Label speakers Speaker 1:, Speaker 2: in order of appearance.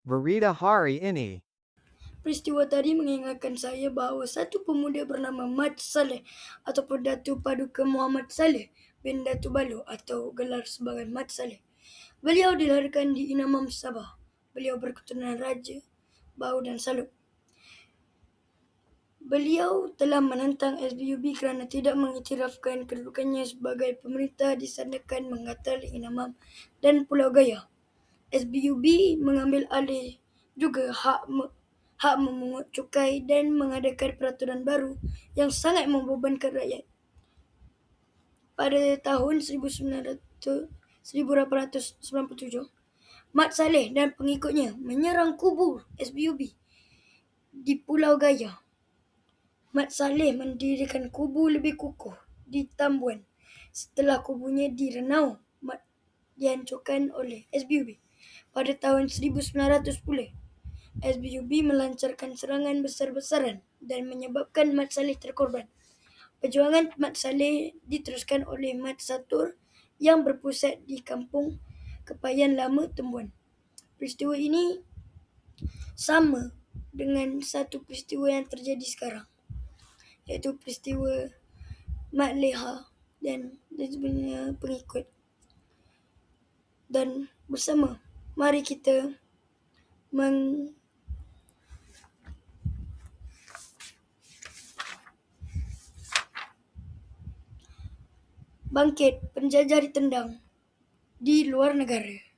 Speaker 1: Verita hari ini.
Speaker 2: Peristiwa tadi mengingatkan saya bahawa satu pemuda bernama Mat Saleh ataupun Datuk Paduka Muhammad Saleh bin Datuk Balu atau gelar sebagai Mat Saleh. Beliau dilahirkan di Inamam, Sabah. Beliau berketurunan Raja, Bau dan Saluk. Beliau telah menentang SBUB kerana tidak mengiktirafkan kedudukannya sebagai pemerintah disandakan mengatal Inamam dan Pulau Gaya. SBUB mengambil alih juga hak memungut cukai dan mengadakan peraturan baru yang sangat membebankan rakyat. Pada tahun 1897, Mat Saleh dan pengikutnya menyerang kubu SBUB di Pulau Gaya. Mat Saleh mendirikan kubu lebih kukuh di Tambuan setelah kubunya di Renau dihancurkan oleh SBUB. Pada tahun 1910, SBUB melancarkan serangan besar-besaran dan menyebabkan Mat Saleh terkorban. Perjuangan Mat Saleh diteruskan oleh Mat Satur yang berpusat di Kampung Kepayan Lama, Tembuan. Peristiwa ini sama dengan satu peristiwa yang terjadi sekarang, iaitu peristiwa Mat Leha dan sebenarnya pengikut. Dan bersama, mari kita bangkit penjajah ditendang di luar negara.